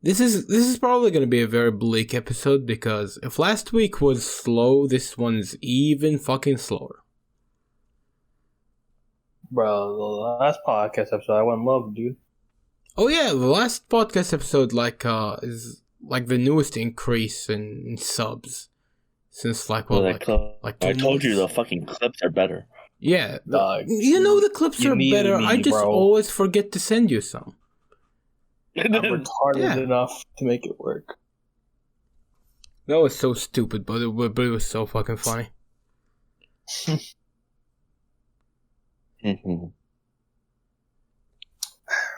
This is probably going to be a very bleak episode because if last week was slow, this one's even fucking slower. Bro, the last podcast episode I went love, dude. Oh yeah, the last podcast episode is like the newest increase in subs since like 2 I told you the fucking clips are better. Yeah, the clips are better. I just always forget to send you some. I'm retarded enough to make it work. That was so stupid, but it was so fucking funny.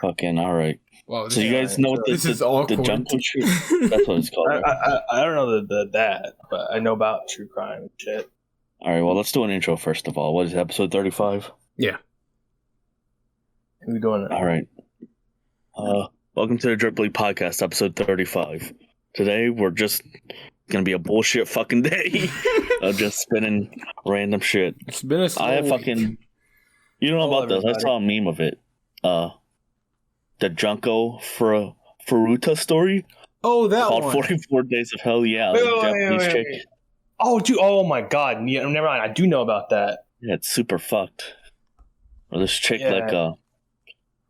Fucking alright. Wow, so you guys know what this is awkward. The jungle shoot? That's what it's called. I don't know that, but I know about true crime and shit. Alright, well, let's do an intro first of all. What is it, episode 35? Yeah. Who we doing? Alright. Welcome to the Drip League Podcast, episode 35. Today, we're just gonna be a bullshit fucking day of just spinning random shit. It's been a slow I have week. fucking... You don't know about this. I saw a meme of it. The Junko Furuta story. Oh, that called one. 44 Days of Hell, yeah. Wait. Oh, dude, oh my god. Yeah, never mind. I do know about that. Yeah, it's super fucked. Or this chick,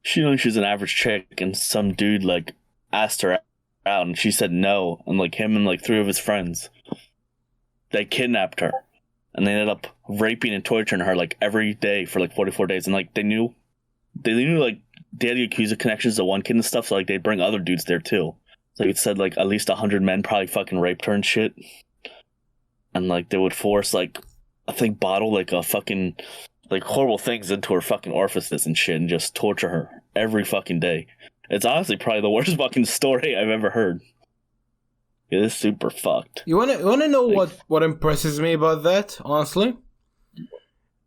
she's an average chick, and some dude, asked her out, and she said no, and, him and, 3 of his friends, they kidnapped her, and they ended up raping and torturing her, every day for, 44 days, and, they knew, they had the Yakuza connections to one kid and stuff, so, they'd bring other dudes there, too. So it said, at least 100 men probably fucking raped her and shit, and, they would force, bottle, a fucking... horrible things into her fucking orifices and shit and just torture her every fucking day. It's honestly probably the worst fucking story I've ever heard. It is super fucked. You wanna know what impresses me about that, honestly?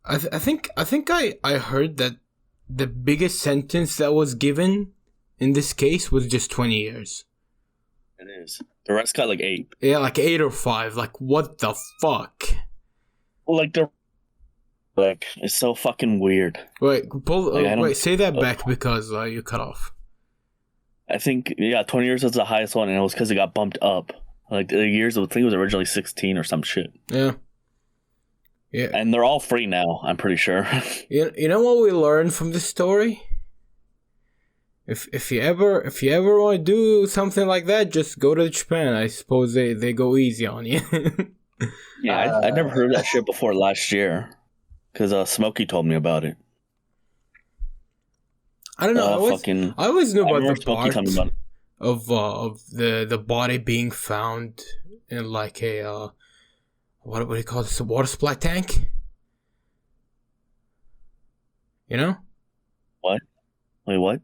I think I heard that the biggest sentence that was given in this case was just 20 years. It is. The rest got 8. Yeah, 8 or 5. What the fuck? Well, it's so fucking weird. Wait, say that back because you cut off. I think, 20 years was the highest one, and it was because it got bumped up. The years, I think it was originally 16 or some shit. Yeah. And they're all free now, I'm pretty sure. You know what we learned from this story? If you ever want to do something like that, just go to Japan. I suppose they go easy on you. Yeah, I never heard of that shit before last year. Because Smokey told me about it. I don't know. I always knew about the part of the body being found in a what do you call this? A water supply tank. You know? What? Wait, what?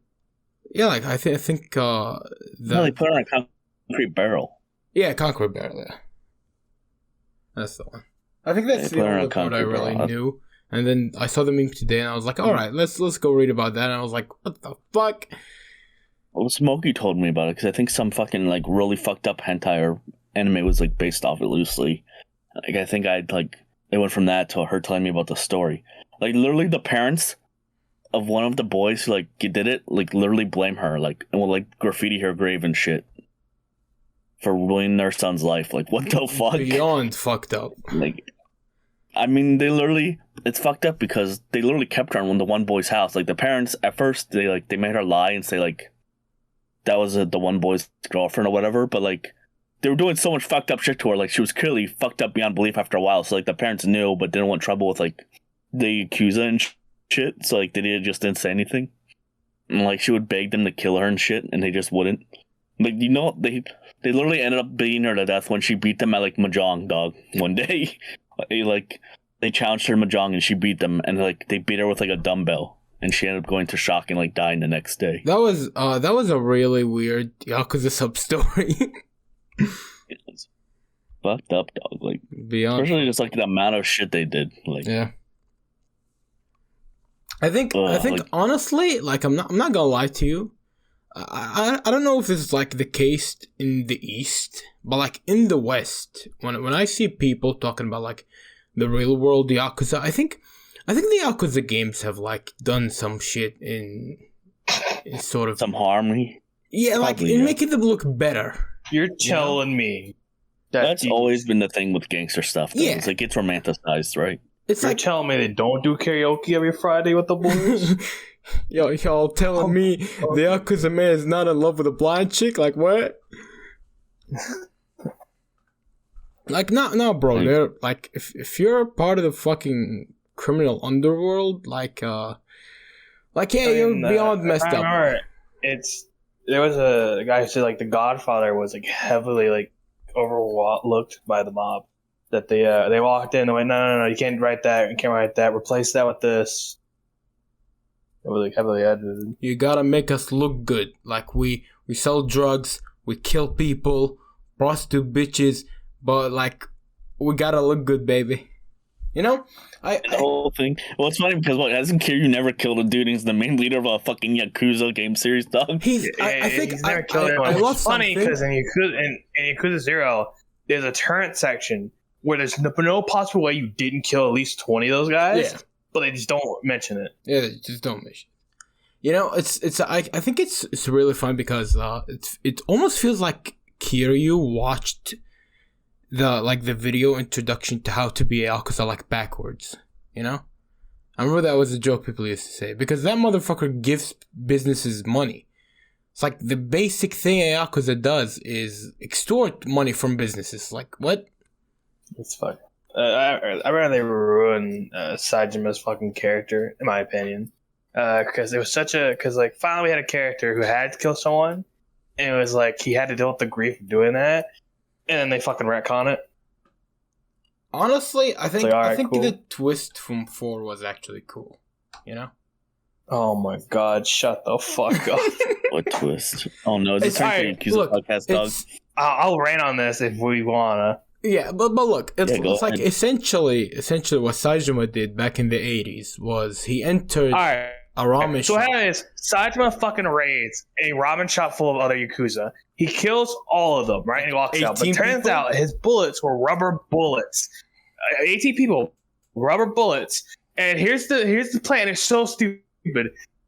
Yeah, I think No, they put it on a concrete barrel. Yeah, concrete barrel. Yeah, that's the one. I think that's the only part I really knew. And then I saw the meme today, and I was like, "All right, let's go read about that." And I was like, "What the fuck?" Well, Smokey told me about it because I think some fucking really fucked up hentai or anime was based off it loosely. I think it went from that to her telling me about the story. Literally, the parents of one of the boys who did it literally blame her and will graffiti her grave and shit for ruining their son's life. What the fuck? Beyond fucked up. I mean, it's fucked up because they literally kept her in the one boy's house. The parents, at first, they made her lie and say, that was the one boy's girlfriend or whatever, but, they were doing so much fucked up shit to her, she was clearly fucked up beyond belief after a while, so, the parents knew, but didn't want trouble with, the Yakuza and shit, so, they didn't say anything. And, she would beg them to kill her and shit, and they just wouldn't. They literally ended up beating her to death when she beat them at, Mahjong, dog, one day. They challenged her to Mahjong and she beat them, and they beat her with a dumbbell, and she ended up going to shock and dying the next day. That was a really weird Yakuza sub story. It's fucked up, dog. Beyond, especially just the amount of shit they did. Yeah. I think honestly, I'm not gonna lie to you. I don't know if this is the case in the East, but in the West, when I see people talking about the real world Yakuza, I think the Yakuza games have done some shit in sort of some harm. Yeah, like Probably, in yeah. making them look better. You're telling me That's always been the thing with gangster stuff. Though. Yeah. It's like it's romanticized, right? It's You're like telling me they don't do karaoke every Friday with the boys? y'all telling me the Yakuza man is not in love with a blind chick? Like what? Like no, bro. Like- They're like if you're part of the fucking criminal underworld, like yeah, you're beyond messed I up. remember there was a guy who said like the Godfather was like heavily like overlooked by the mob. That they walked in and went, no, you can't write that, you can't write that, replace that with this. It was like heavily edited. You gotta make us look good. Like we sell drugs, we kill people, prostitute bitches, but like we gotta look good, baby. You know, The whole thing. Well, it's funny because hasn't Kiryu never killed a dude? He's the main leader of a fucking Yakuza game series, dog. I think he's never killed anyone. I love It's funny something. because in Yakuza 0, there's a turret section where there's no possible way you didn't kill at least 20 of those guys, Yeah. but they just don't mention it. Yeah, just don't mention. You know, I think it's really fun because it almost feels like Kiryu watched the video introduction to how to be a Yakuza like backwards. You know, I remember that was a joke people used to say because that motherfucker gives businesses money. It's like the basic thing a Yakuza does is extort money from businesses. Like what? It's fuck. I rather they ruin Sajima's fucking character, in my opinion, because it was because finally we had a character who had to kill someone, and it was like he had to deal with the grief of doing that, and then they fucking retcon it. Honestly, I think like, all right, I think cool. the twist from 4 was actually cool. You know. Oh my god! Shut the fuck up. What twist? Oh no, it's It's- a turn for alright, Yakuza look, podcast, dog. It's, I'll rant on this if we wanna. yeah, but look, it's Yeah, go like ahead. essentially what Saejima did back in the 80s was he entered All right. a ramen So what shop. happens is Saitama fucking raids a ramen shop full of other Yakuza. He kills all of them, right? And he walks out. But 18 turns people? out his bullets were rubber bullets. 18 people, rubber bullets. And here's the plan. It's so stupid.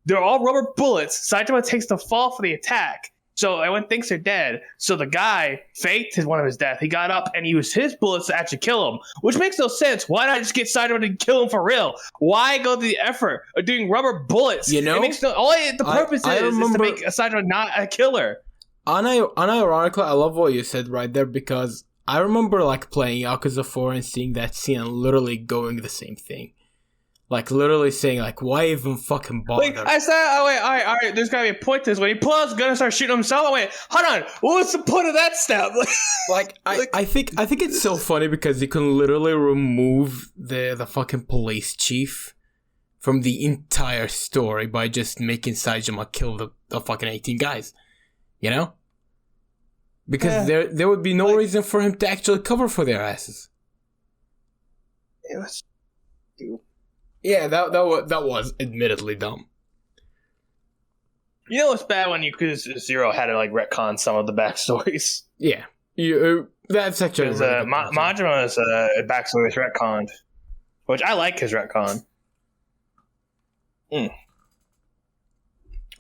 They're all rubber bullets. Saitama takes the fall for the attack. So everyone thinks they're dead. So the guy faked one of his death. He got up and used his bullets to actually kill him, which makes no sense. Why not just get Saitama to kill him for real? Why go to the effort of doing rubber bullets? You know, it makes the purpose I is to remember- make Saitama not a killer. Unironically, I love what you said right there because I remember like playing Yakuza 4 and seeing that scene and literally going the same thing. Like literally saying like, why even fucking bother? Like I said, oh wait, all right. There's gotta be a point to this. When he pulls out his gun and starts shooting himself, I went, hold on, what's the point of that step? I think it's so funny because you can literally remove the fucking police chief from the entire story by just making Saejima kill the fucking 18 guys. You know? Because there would be no reason for him to actually cover for their asses. It was stupid. Yeah, that was admittedly dumb. You know what's bad when Yakuza 0 had to like retcon some of the backstories? Yeah, that's actually Because really good point. Majima's backstory is retconned, which I like his retcon.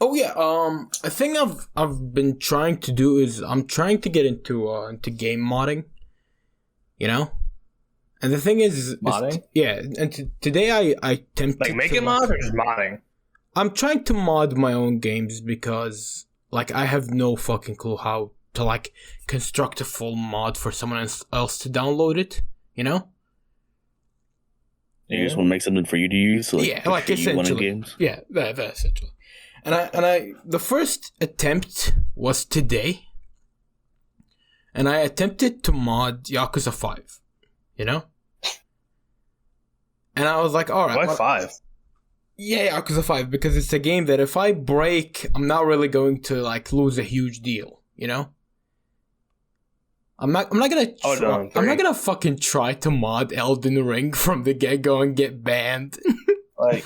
Oh yeah, a thing I've been trying to do is I'm trying to get into game modding, you know, and the thing is Modding? Today I attempted Like making to, mods or just modding? I'm trying to mod my own games because like I have no fucking clue how to like construct a full mod for someone else to download it, you know. You just want to make something for you to use, like, Yeah, like for you wanting essentially. games. Yeah, that essentially. And I the first attempt was today. And I attempted to mod Yakuza 5, you know? And I was like, alright. Why 5? Yeah, Yakuza 5, because it's a game that if I break, I'm not really going to like lose a huge deal, you know? I'm not gonna I'm not gonna fucking try to mod Elden Ring from the get-go and get banned. Like,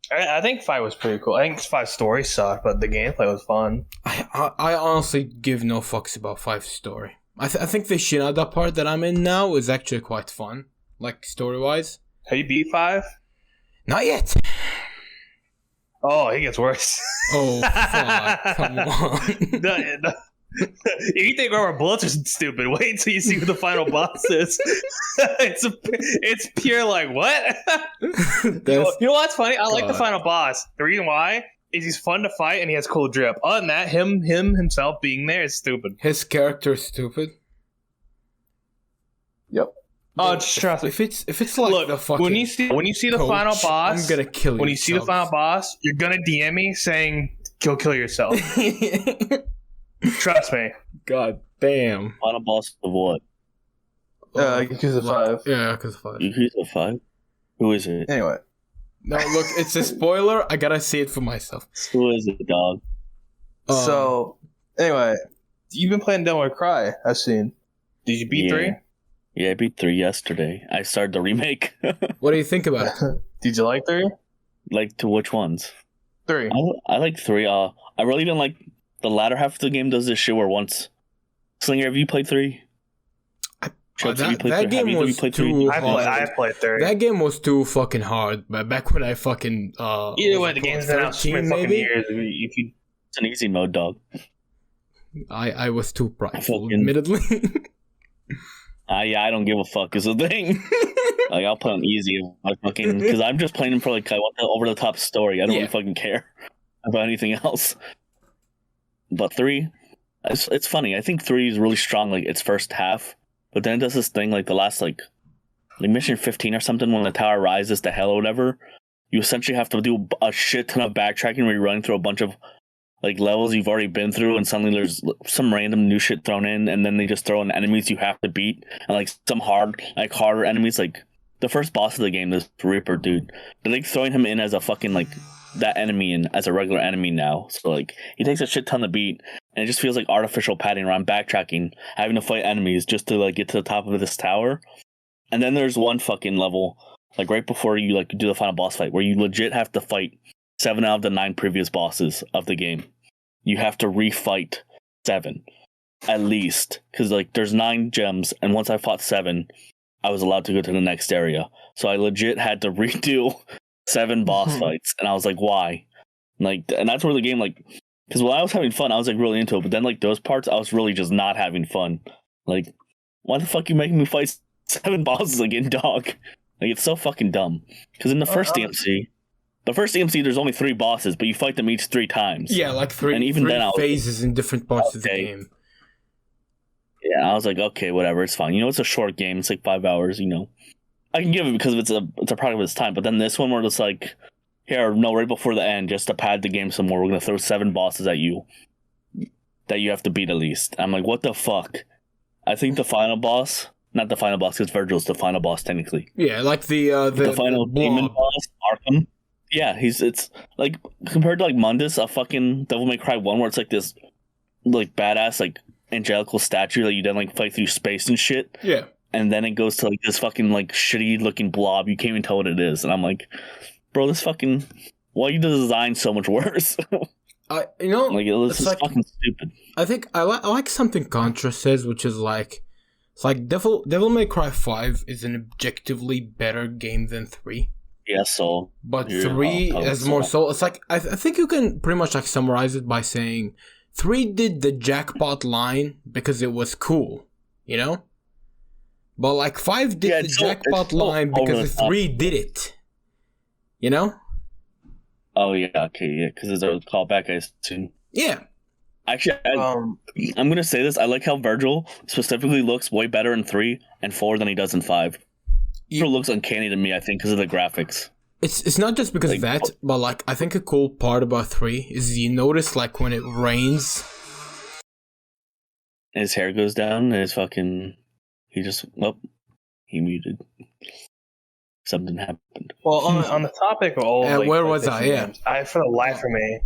I think 5 was pretty cool. I think 5 story sucked, but the gameplay was fun. I honestly give no fucks about 5's story. I think the Shinada part that I'm in now is actually quite fun, like story-wise. Have you beat 5? Not yet. Oh, he gets worse. Oh fuck! Come on. If you think Rubber Bullets are stupid, wait until you see who the final boss is. It's pure like what? You know what's funny? I like the final boss. The reason why is he's fun to fight and he has cool drip. Other than that, him himself being there is stupid. His character's stupid. Yep. Oh, just trust me. If it's like Look, the fucking when you see the coach, final boss, I'm gonna kill you. when you see the final boss, you're gonna DM me saying "Go kill yourself." Trust me. God damn. Final boss of what? Because of 5. Yeah, because of 5. Who's a 5? Who is it? Anyway. No, look, it's a spoiler. I gotta see it for myself. Who is it, dog? So, anyway, you've been playing Devil May Cry, I've seen. Did you beat 3? Yeah, I beat 3 yesterday. I started the remake. What do you think about it? Did you like 3? Like, to which ones? 3. I like 3. I really didn't like the latter half of the game does this shit where once... Slinger, have you played 3? That game was too hard. I played 3. That game was too fucking hard. But back when I fucking either way, the game's been out for fucking years. It's an easy mode, dog. I was too prideful, admittedly. Yeah, I don't give a fuck is the thing. Like, I'll play on easy. Because I'm just playing for like I want the over the top story. I don't really fucking care about anything else. But 3, it's funny. I think 3 is really strong, like its first half. But then it does this thing like the last like mission 15 or something when the tower rises to hell or whatever. You essentially have to do a shit ton of backtracking where you're running through a bunch of like levels you've already been through, and suddenly there's some random new shit thrown in, and then they just throw in enemies you have to beat, and like some harder enemies. Like the first boss of the game, this Reaper dude, they're like throwing him in as a fucking like that enemy and as a regular enemy now. So like he takes a shit ton to beat, and it just feels like artificial padding around backtracking, having to fight enemies just to like get to the top of this tower. And then there's one fucking level like right before you like do the final boss fight where you legit have to fight 7 out of the 9 previous bosses of the game. You have to refight 7 at least, because like there's 9 gems, and once I fought 7 I was allowed to go to the next area. So I legit had to redo 7 boss fights, and I was like, why? Like, and that's where the game like, because when I was having fun I was like really into it, but then like those parts I was really just not having fun. Like, why the fuck you making me fight 7 bosses again, dog? Like, it's so fucking dumb. Because in the first DMC, there's only 3 bosses, but you fight them each 3 times. Yeah, like 3 and even 3 then phases in different parts of the game. Yeah, I was like, okay, whatever, it's fine. You know, it's a short game. It's like 5 hours. You know, I can give it because it's a product of its time. But then this one, where it's like, here, no, right before the end, just to pad the game some more, we're gonna throw 7 bosses at you that you have to beat at least. I'm like, what the fuck? I think the final boss. Not the final boss, because Virgil's the final boss, technically. Yeah, like the final demon boss, Arkham. Yeah, it's like, compared to like Mundus, a fucking Devil May Cry 1, where it's like this, like, badass, like, angelical statue that you then, like, fight through space and shit. Yeah. And then it goes to, like, this fucking, like, shitty-looking blob. You can't even tell what it is. And I'm like, bro, this fucking... Why you design so much worse? You know... Like, this is like, fucking stupid. I think I like something Contra says, which is like... It's like Devil May Cry 5 is an objectively better game than 3. Yeah, so... But 3 is more so... It's like... I think you can pretty much like summarize it by saying 3 did the jackpot line because it was cool, you know? But like 5 did the jackpot line because 3 did it. You know? Oh, yeah, okay, yeah, because there's a callback, I assume. Yeah. Actually, I'm going to say this. I like how Virgil specifically looks way better in 3 and 4 than he does in 5. It looks uncanny to me, I think, because of the graphics. It's not just because of that, but like I think a cool part about 3 is you notice like when it rains, his hair goes down, and his fucking he muted. Something happened. Well, on the topic of all, where was I? Yeah, I for the life of me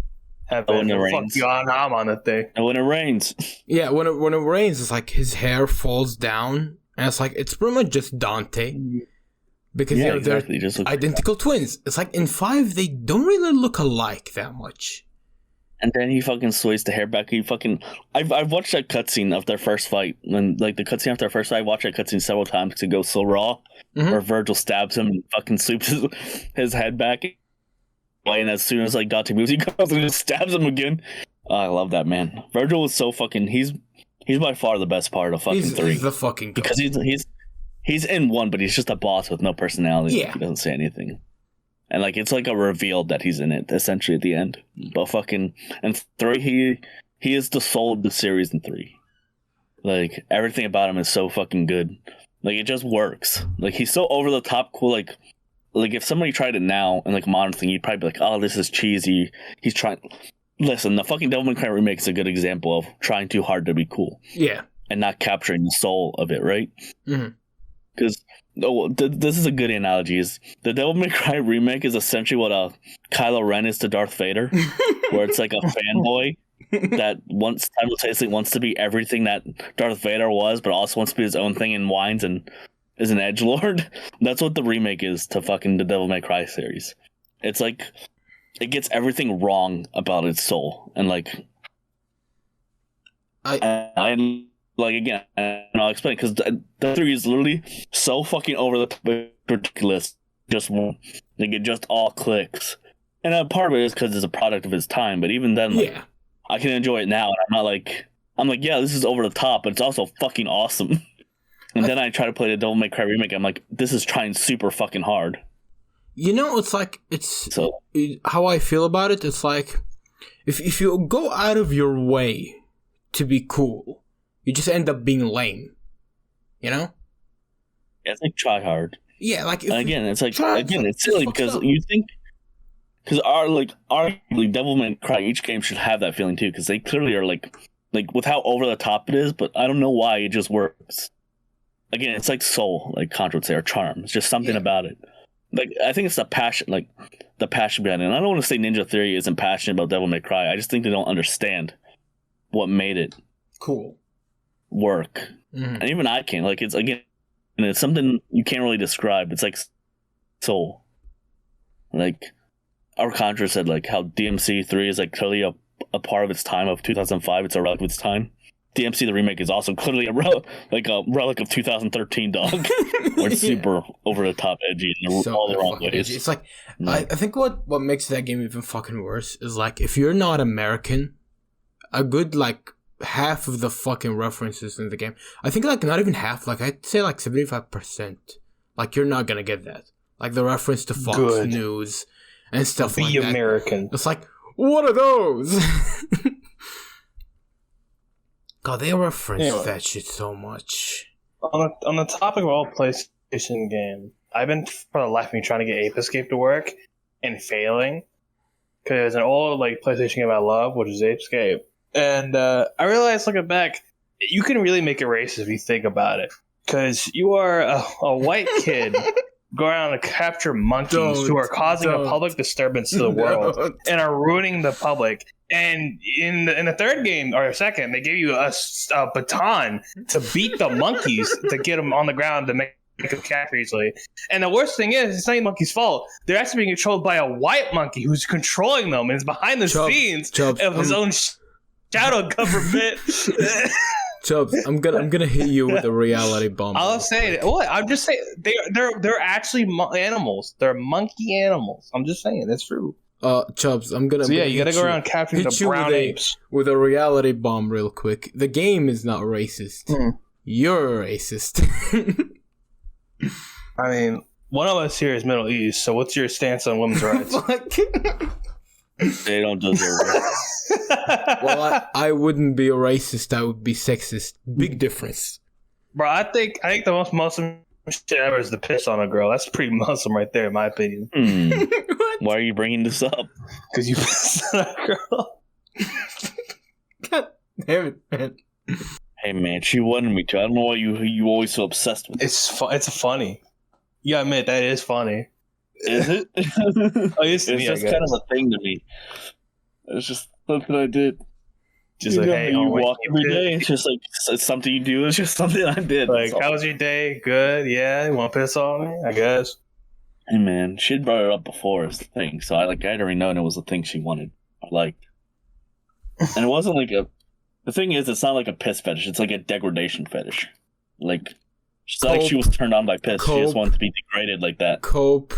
have been fuck you. I'm on the thing. And when it rains, yeah, when it rains, it's like his hair falls down, and it's like it's pretty much just Dante. Because you know, they're identical twins. It's like in 5 they don't really look alike that much. And then he fucking sways the hair back. I've watched that cutscene of their first fight. When like the cutscene after their first fight, I watched that cutscene several times because it goes so raw. Mm-hmm. Where Virgil stabs him and fucking sweeps his head back. away, and as soon as like Dante moves, he comes and just stabs him again. I love that, man. Virgil is so fucking. He's by far the best part of fucking 3. He's the fucking goat. Because he's in 1, but he's just a boss with no personality. Yeah. He doesn't say anything. And like it's like a reveal that he's in it essentially at the end. But fucking and 3, he is the soul of the series in 3. Like everything about him is so fucking good. Like it just works. Like he's so over the top cool. Like if somebody tried it now in like a modern thing, you'd probably be like, oh, this is cheesy. He's trying. Listen, the fucking Devil May Cry remake is a good example of trying too hard to be cool. Yeah. And not capturing the soul of it, right? Mm-hmm. Because this is a good analogy. Is the Devil May Cry remake is essentially what Kylo Ren is to Darth Vader, where it's like a fanboy that simultaneously wants to be everything that Darth Vader was, but also wants to be his own thing and whines and is an edgelord. That's what the remake is to fucking the Devil May Cry series. It's like it gets everything wrong about its soul, and like I like again, and I'll explain because the 3 is literally so fucking over the top, ridiculous. Just like it just all clicks, and a part of it is because it's a product of its time. But even then, like, I can enjoy it now, and I'm like, yeah, this is over the top, but it's also fucking awesome. And then I try to play the Devil May Cry remake. I'm like, this is trying super fucking hard. You know, it's like how I feel about it. It's like if you go out of your way to be cool, you just end up being lame. You know? Yeah, it's like try hard. Yeah, like it's silly because you think because arguably Devil May Cry each game should have that feeling too because they clearly are like with how over the top it is, but I don't know why it just works. Again, it's like soul, like Contra would say, or charm. It's just something about it. Like I think it's the passion behind it. And I don't want to say Ninja Theory isn't passionate about Devil May Cry. I just think they don't understand what made it cool work. Mm-hmm. And even I can't. Like it's something you can't really describe. It's like soul. Like our Contra said, like how DMC 3 is like clearly a part of its time of 2005. It's a relic of its time. DMC the remake is also clearly a relic of 2013, dog. Where it's super over the top, edgy, and all the wrong ways. Edgy. It's like I think what makes that game even fucking worse is like if you're not American, a good like half of the fucking references in the game. I think like not even half. Like I'd say like 75%. Like you're not gonna get that. Like the reference to Fox News and stuff like that. Be American. It's like what are those? God, they reference that shit so much. On the topic of all PlayStation games, I've been for the life of me trying to get Ape Escape to work and failing because there's an old like PlayStation game I love, which is Ape Escape, and I realized looking back, you can really make it racist if you think about it, because you are a white kid. Go around and capture monkeys who are causing a public disturbance to the world and are ruining the public. And in the third game or second, they gave you a baton to beat the monkeys to get them on the ground to make them capture easily. And the worst thing is, it's not the monkey's fault. They're actually being controlled by a white monkey who's controlling them and is behind the scenes of his own shadow government. Chubs, I'm gonna hit you with a reality bomb. I'll say what I'm just saying. They're actually animals. They're monkey animals. I'm just saying that's true. Chubs, I'm gonna. So yeah, you gotta go around capturing the brown apes with a reality bomb real quick. The game is not racist. You're a racist. I mean, one of us here is Middle East. So what's your stance on women's rights? They don't deserve it. Well, I wouldn't be a racist. I would be sexist. Big difference. Bro, I think the most Muslim shit ever is to piss on a girl. That's pretty Muslim right there, in my opinion. Why are you bringing this up? Because you pissed on a girl. God damn it, man. Hey, man, she wanted me to. I don't know why you always so obsessed with it. It's funny. You gotta admit, that is funny. Is it? It's just kind of a thing to me. It's just something I did. Just like, hey, you walk every day. It's just like it's something you do. It's just something I did. Like, how was your day? Good. Yeah. You want to piss on me? I guess. Hey, man, she'd brought it up before as the thing, so I'd already known it was the thing she wanted. I liked, and it wasn't like a. The thing is, it's not like a piss fetish. It's like a degradation fetish. Like, it's not like she was turned on by piss. She just wanted to be degraded like that. Cope.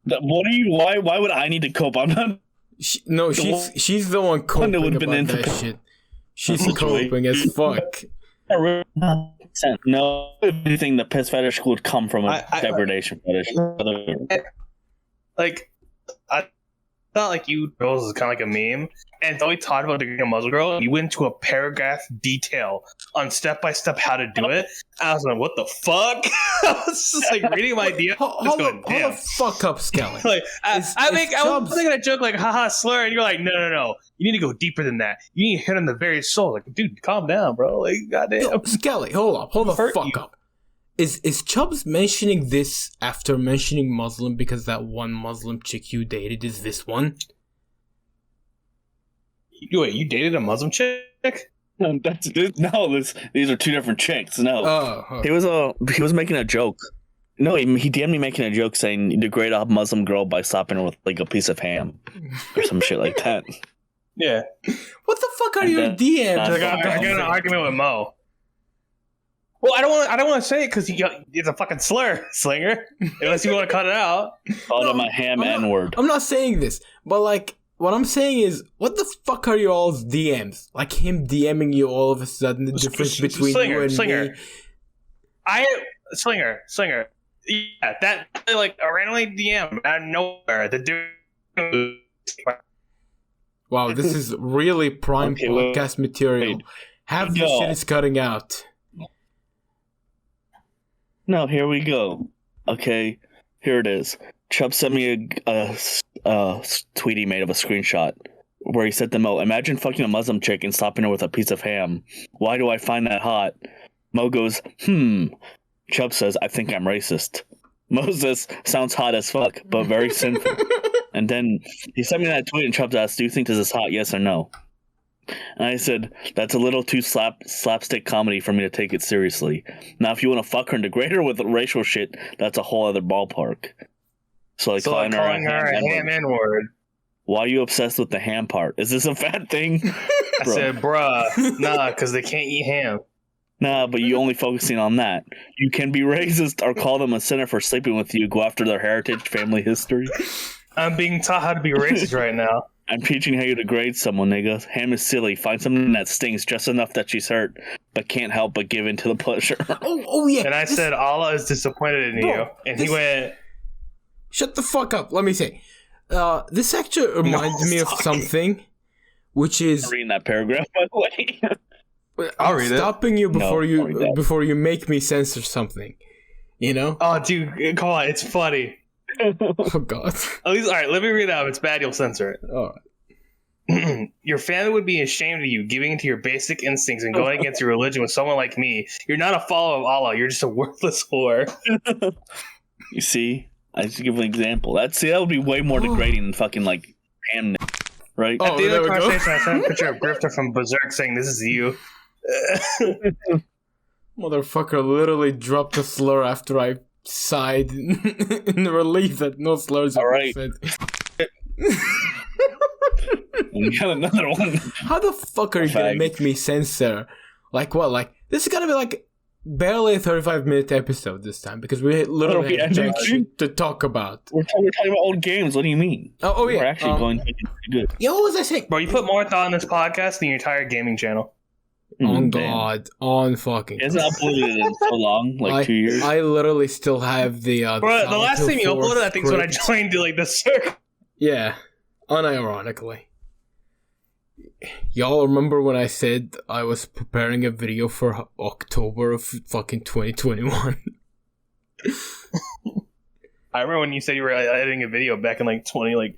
What are you? Why would I need to cope? I'm not. She's the one coping about that shit. She's coping as fuck. No, anything the piss fetish would come from a degradation fetish. Like, I thought like you girls is kind of like a meme, and though we talked about degrading a Muslim girl, you went into a paragraph detail on step by step how to do it. I was like, what the fuck? I was just like reading my idea. Hold the fuck up, Skelly. Like, I was thinking a joke like, haha, slur, and you're like, no. You need to go deeper than that. You need to hit on the very soul. Like, dude, calm down, bro. Like, goddamn. Yo, Skelly, hold the fuck up. Is Chubs mentioning this after mentioning Muslim because that one Muslim chick you dated is this one? Wait, you dated a Muslim chick? No, these are two different chicks. No, oh. He was making a joke. No, he DM'd me making a joke saying you degrade a Muslim girl by slapping her with like a piece of ham or some shit like that. Yeah. What the fuck are your DMs? I got an argument with Mo. Well, I don't want to say it because it's a fucking slur, Slinger. Unless you want to cut it out. Called him a ham N-word. I'm not saying this, but like, what I'm saying is, what the fuck are your all's DMs? Like him DMing you all of a sudden, the difference between you and me. Slinger. Yeah, that like a randomly DM out of nowhere. The dude. Wow, this is really prime podcast material. Half the shit is cutting out. No, here we go. Okay, here it is. Chubb sent me a tweet he made of a screenshot where he said to Mo, imagine fucking a Muslim chick and slapping her with a piece of ham. Why do I find that hot? Mo goes, Chubb says, I think I'm racist. Mo says, sounds hot as fuck, but very sinful. And then he sent me that tweet and Chubb asked, do you think this is hot, yes or no? And I said, that's a little too slapstick comedy for me to take it seriously. Now, if you want to fuck her and degrade her with racial shit, that's a whole other ballpark. So calling her a ham N-word. Why are you obsessed with the ham part? Is this a bad thing? I said, bruh, nah, because they can't eat ham. Nah, but you only focusing on that. You can be racist or call them a sinner for sleeping with you, go after their heritage, family history. I'm being taught how to be racist right now. I'm teaching how you degrade someone, nigga. Ham is silly. Find something that stings just enough that she's hurt, but can't help but give in to the pleasure. Oh yeah. And I said, Allah is disappointed in you. And he went... Shut the fuck up. Let me say. This actually reminds me of something, which is... I'm reading that paragraph, by the way. I'll read it. Stopping you before you make me censor something. You know? Oh, dude, come on. It's funny. Oh god. At least, all right, let me read it out. If it's bad, you'll censor it. All right. Your family would be ashamed of you giving into your basic instincts and going against your religion with someone like me. You're not a follower of Allah. You're just a worthless whore. You see? I just give an example. That would be way more degrading than fucking like ham, right? At the end of the conversation, I sent a picture of Grifter from Berserk saying, "This is you." Motherfucker literally dropped a slur after I sighed in relief that no slurs were said. We got another one. How the fuck are you gonna make me censor? Like what? Like this is gonna be like barely a 35-minute episode this time because we literally have to talk about. We're talking about old games. What do you mean? Oh yeah. We're actually going to be good. Yeah, what was I saying? Bro, you put more thought in this podcast than your entire gaming channel. On God, on fucking. It's not uploaded in so long, like 2 years. I literally still have the. Bro, the last time you uploaded, I think, is when I joined like the circle. Yeah, unironically. Y'all remember when I said I was preparing a video for October of fucking 2021? I remember when you said you were editing a video back in like 20.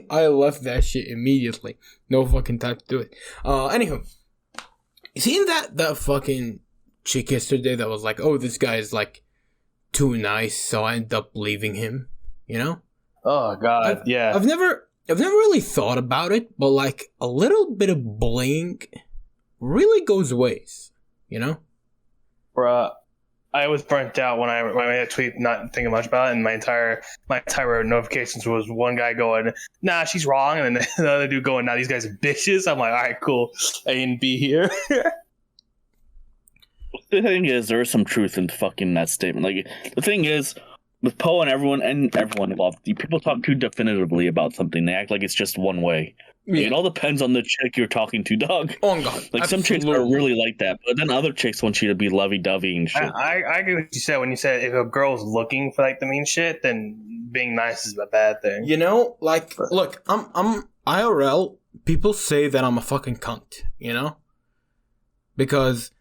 I left that shit immediately. No fucking time to do it. Anywho. You seen that fucking chick yesterday that was like, oh, this guy is like too nice, so I end up leaving him, you know? Oh god, yeah. I've never really thought about it, but like a little bit of bullying really goes ways, you know? Bruh, I was burnt out when I made a tweet not thinking much about it, and my entire notifications was one guy going, nah, she's wrong, and then the other dude going, nah, these guys are bitches. I'm like, all right, cool. A and B here. The thing is, there is some truth in fucking that statement. Like, the thing is, with Poe and everyone involved, people talk too definitively about something. They act like it's just one way. Yeah. It all depends on the chick you're talking to, dog. Oh God, like some chicks are really like that, but then other chicks want you to be lovey-dovey and shit. I agree with what you said when you said if a girl's looking for like the mean shit, then being nice is a bad thing. You know, like, look, I'm IRL. People say that I'm a fucking cunt. You know, because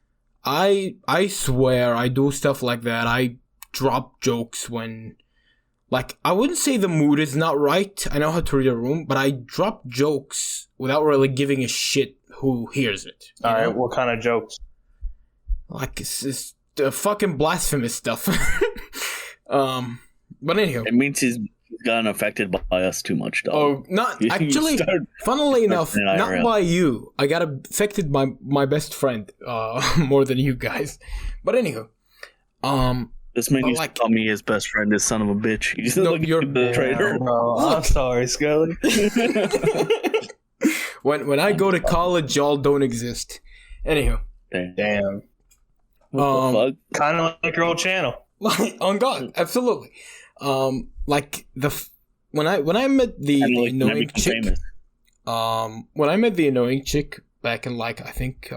I swear I do stuff like that. I drop jokes when, like, I wouldn't say the mood is not right. I know how to read a room, but I drop jokes without really giving a shit who hears it. All right, what kind of jokes? Like, it's fucking blasphemous stuff. But anyhow, it means he's gotten affected by us too much, dog. Oh, not actually. Funnily enough, not by you. I got affected by my best friend more than you guys. But anywho, this man used to call me his best friend, this son of a bitch. He's you're the traitor. I'm sorry, Scully. when I go to college, y'all don't exist. Anywho, damn. What the fuck? Kind of like your old channel. On God, absolutely. Like when I met the annoying chick. When I met the annoying chick back in like I think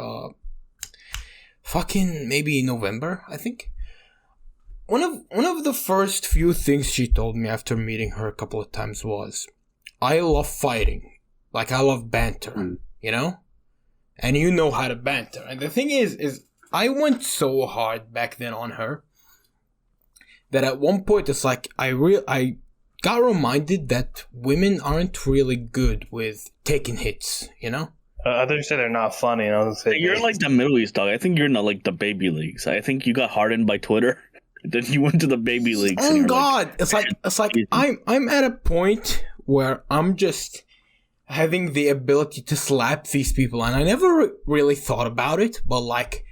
fucking maybe November, I think. One of the first few things she told me after meeting her a couple of times was, I love fighting. Like, I love banter, you know? And you know how to banter. And the thing is I went so hard back then on her that at one point it's like, I got reminded that women aren't really good with taking hits, you know? I thought you said they're not funny. And I was saying, you're like the Middle East, dog. I think you're not like the baby leagues. I think you got hardened by Twitter. Then you went to the baby leagues. Oh God! Like, it's like I'm at a point where I'm just having the ability to slap these people, and I never really thought about it. But like,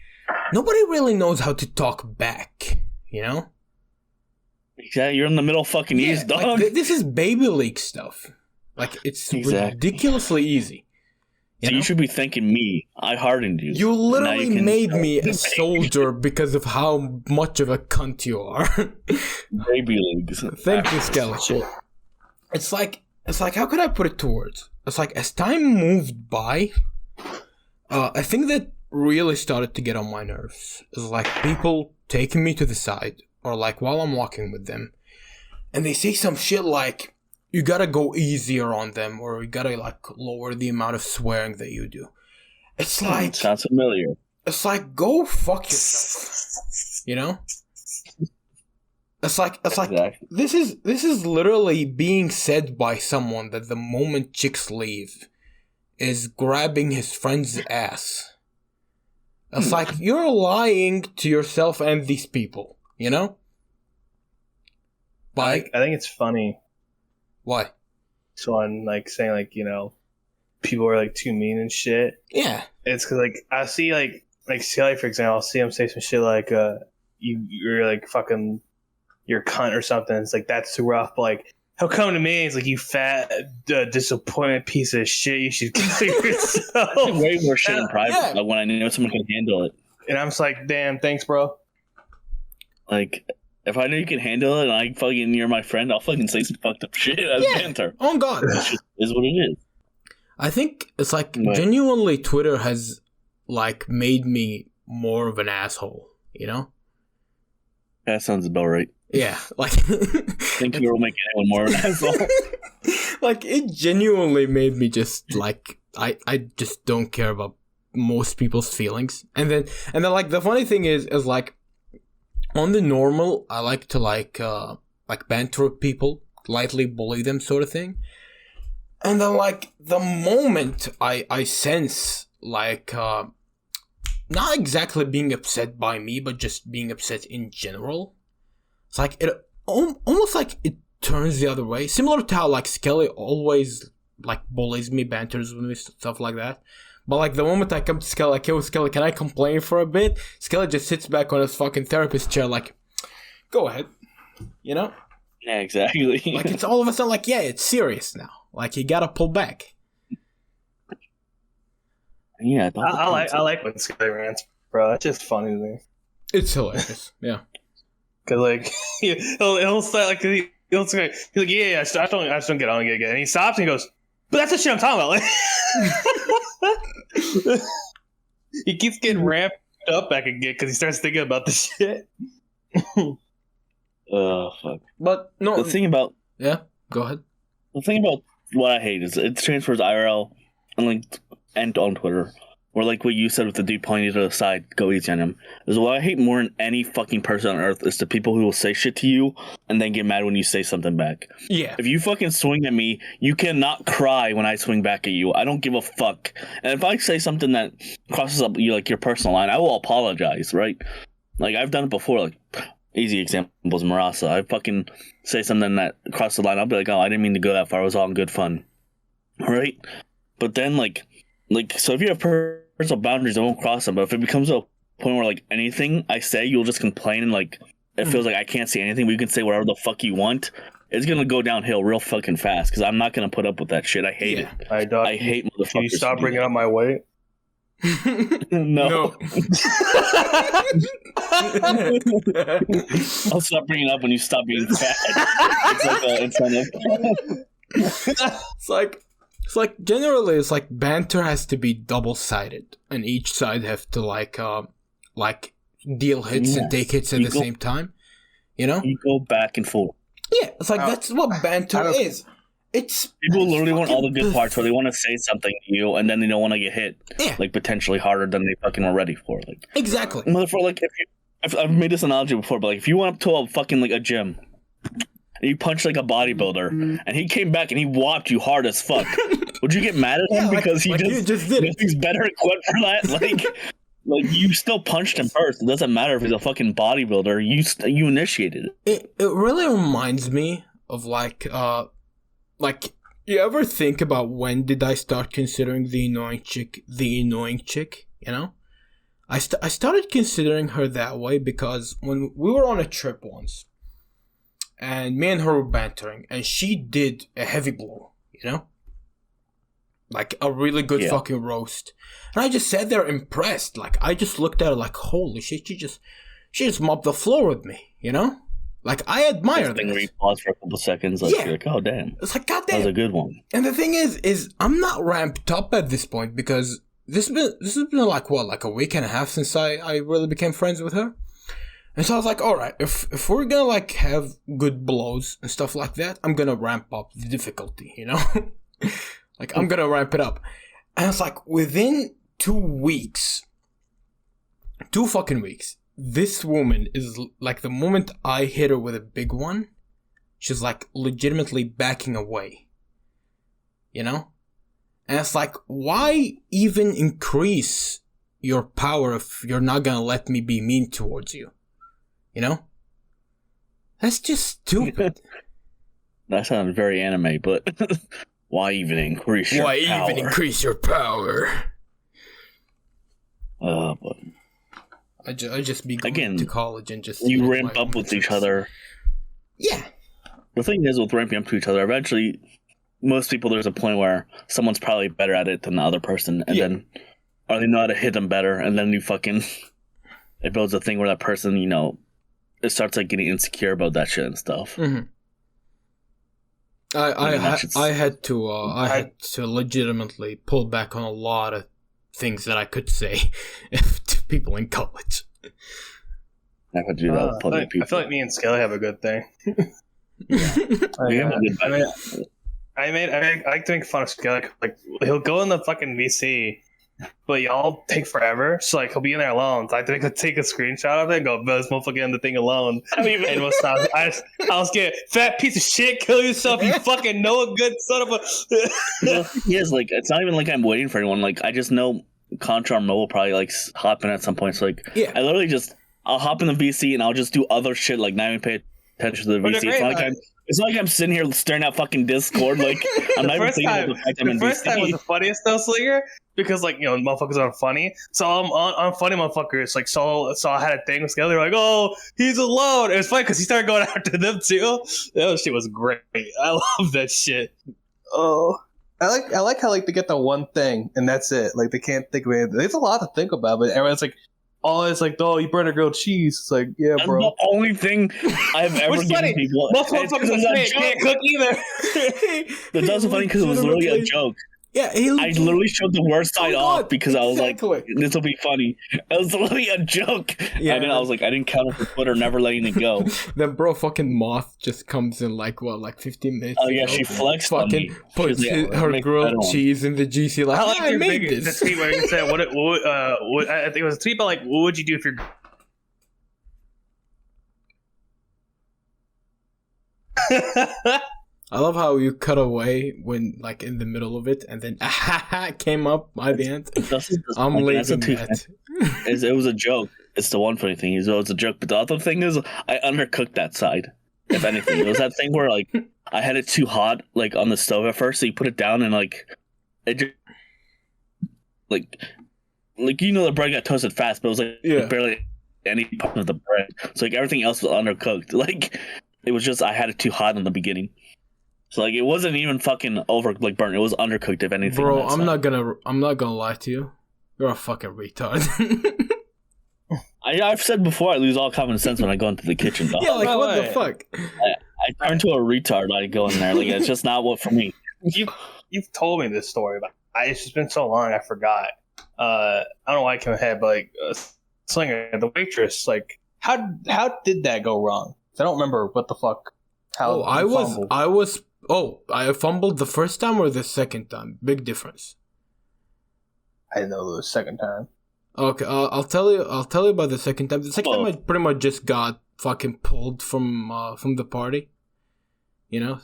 nobody really knows how to talk back, you know? Exactly. You're in the middle fucking East, dog. Like, this is baby league stuff. Like, it's ridiculously easy. So you should be thanking me. I hardened you. You literally made me a soldier because of how much of a cunt you are. Baby leagues. Thank you, Skeleton. It's like, how could I put it to words? It's like, as time moved by, I think that really started to get on my nerves. It's like people taking me to the side, or like while I'm walking with them, and they say some shit like, you gotta go easier on them, or you gotta like lower the amount of swearing that you do. It's like, sounds familiar. It's like, go fuck yourself. You know? It's like this is literally being said by someone that the moment chicks leave is grabbing his friend's ass. It's like you're lying to yourself and these people, you know? I think it's funny. Why? So I'm like saying like, you know, people are like too mean and shit. Yeah. It's because like I see like Skelly, for example, I'll see him say some shit like you're like fucking you're a cunt or something. It's like that's too rough. But like he'll come to me and he's like, you fat disappointed piece of shit, you should kill yourself. Way more shit in private like when I know someone can handle it. And I'm just like, damn, thanks, bro. Like if I know you can handle it and I fucking you're my friend, I'll fucking say some fucked up shit as banter. Oh God. It just is what it is. I think it's like genuinely Twitter has like made me more of an asshole, you know? That sounds about right. Yeah, like think you will make anyone more of an asshole. Like it genuinely made me just like I just don't care about most people's feelings. And then like the funny thing is like on the normal, I like to like banter with people, lightly bully them, sort of thing. And then like the moment I sense like not exactly being upset by me, but just being upset in general, it's like it almost like it turns the other way. Similar to how like Skelly always like bullies me, banters with me, stuff like that. But like the moment I come to Skelly, like, yo, Skelly, can I complain for a bit? Skelly just sits back on his fucking therapist chair like, go ahead. You know? Yeah, exactly. Like it's all of a sudden like, yeah, it's serious now. Like you gotta pull back. Yeah, I like when Skelly rants, bro. It's just funny to me. It's hilarious. Yeah. Cause like he'll start like he'll say he's like yeah I just don't get on again, and he stops and he goes, but that's the shit I'm talking about. He keeps getting ramped up back again because he starts thinking about the shit. Oh fuck! But no, The thing about go ahead. The thing about what I hate is it transfers IRL and on Twitter. Or like what you said with the dude pointing to the side, go easy on him. Is what I hate more than any fucking person on earth is the people who will say shit to you and then get mad when you say something back. Yeah. If you fucking swing at me, you cannot cry when I swing back at you. I don't give a fuck. And if I say something that crosses up your personal line, I will apologize, right? Like I've done it before. Like easy example is Marasa. I fucking say something that crosses the line. I'll be like, oh, I didn't mean to go that far. It was all in good fun, right? But then like so if you have personal boundaries, I won't cross them. But if it becomes a point where like anything I say, you'll just complain and like it feels like I can't say anything, but you can say whatever the fuck you want. It's gonna go downhill real fucking fast because I'm not gonna put up with that shit. I hate it. I hate motherfuckers. Can you stop bringing up my weight? No. I'll stop bringing it up when you stop being fat. It's like an incentive. It's like generally it's like banter has to be double-sided, and each side have to like deal hits and take hits at the same time. You know? You go back and forth. Yeah, it's like that's what banter is. It's people literally want all the good parts where they want to say something to you and then they don't want to get hit like potentially harder than they fucking were ready for. Like exactly. Motherfucker, like I've made this analogy before, but like if you went up to a fucking like a gym and you punched like a bodybuilder and he came back and he whopped you hard as fuck, would you get mad at him because he just did it? He's better equipped for that? Like you still punched him first. It doesn't matter if he's a fucking bodybuilder. You initiated it. It really reminds me of like you ever think about when did I start considering the annoying chick, you know? I started considering her that way because when we were on a trip once, and me and her were bantering, and she did a heavy blow, you know? Like a really good fucking roast. And I just sat there impressed. Like I just looked at her like, holy shit, she just mopped the floor with me, you know? Like, I admire this. Where you pause for a couple seconds, like, you're like, oh, damn. It's like, goddamn. That was a good one. And the thing is I'm not ramped up at this point because this has been like, what, like a week and a half since I really became friends with her. And so I was like, all right, if we're gonna, like, have good blows and stuff like that, I'm gonna ramp up the difficulty, you know? Like, I'm gonna ramp it up. And it's like, within 2 fucking weeks, this woman is like the moment I hit her with a big one, she's like legitimately backing away. You know? And it's like, why even increase your power if you're not gonna let me be mean towards you? You know? That's just stupid. That sounds very anime, but why even increase your power? Why even increase your power? But I just be going to college and just... You ramp up with each other. Yeah. The thing is with ramping up to each other, eventually, most people, there's a point where someone's probably better at it than the other person, and then, or they know how to hit them better, and then you fucking... It builds a thing where that person, you know, it starts like getting insecure about that shit and stuff. Mm-hmm. I had to legitimately pull back on a lot of things that I could say to people in college. I have to do that with public people. I feel like me and Skelly have a good thing. I like to make fun of Skelly. Like he'll go in the fucking VC, but y'all take forever. So like he'll be in there alone. So I think I take a screenshot of it and go, "This motherfucker in the thing alone." And we'll stop. I'll get fat piece of shit. Kill yourself. You fucking know a good son of a. Yes, like it's not even like I'm waiting for anyone. Like I just know Contra or Mo will probably like hop in at some point. So like I literally I'll hop in the VC and I'll just do other shit like not even pay attention to the VC. It's not like I'm sitting here staring at fucking Discord. Like I'm not even thinking about the fact I'm in VC. The first time was the funniest though, Slinger, because like you know motherfuckers aren't funny. So I'm on funny motherfuckers. Like so I had a thing with Skelly. They're like, oh, he's alone. It was funny because he started going after them too. That shit was great. I love that shit. Oh. I like how like they get the one thing and that's it. Like they can't think of anything. There's a lot to think about, but everyone's like, Oh, it's like, oh, you burn a grilled cheese. It's like, yeah, That's bro. the only thing I've ever Which given funny. people. Most It's 'cause motherfuckers it's a say joke. can't cook either. That's also funny because it was literally a joke. Yeah, I literally showed the worst side Oh, off God, because I was exactly. like, this will be funny. It was literally a joke. Yeah. And then I was like, I didn't count it for Twitter, never letting it go. Then bro, fucking Moth just comes in like 15 minutes. Oh, yeah, ago. she flexed on me. Fucking She puts was like, her make grilled that one. cheese in the GC. Like, I like I your made big, the this. tweet where you said, I think it was a tweet about like, what would you do if you're I love how you cut away when like in the middle of it, and then came up by the end. I'm leaving that. It was a joke. It's the one funny thing. It was a joke. But the other thing is, I undercooked that side. If anything, it was that thing where like I had it too hot, like on the stove at first. So you put it down and like it just like the bread got toasted fast, but it was like barely any part of the bread. So like everything else was undercooked. Like it was just I had it too hot in the beginning. So like it wasn't even fucking over like burnt. It was undercooked if anything. Bro, I'm not gonna lie to you. You're a fucking retard. I've said before I lose all common sense when I go into the kitchen. Dog. Yeah, like what the fuck? I turn to a retard when I go in there. Like it's just not what for me. You've told me this story, but it's just been so long I forgot. I don't know why I came ahead, but like Slinger, the waitress, like how did that go wrong? I don't remember what the fuck. How I fumbled the first time or the second time? Big difference. I didn't know it was the second time. Okay, I'll tell you about the second time. The second time I pretty much just got fucking pulled from the party. You know?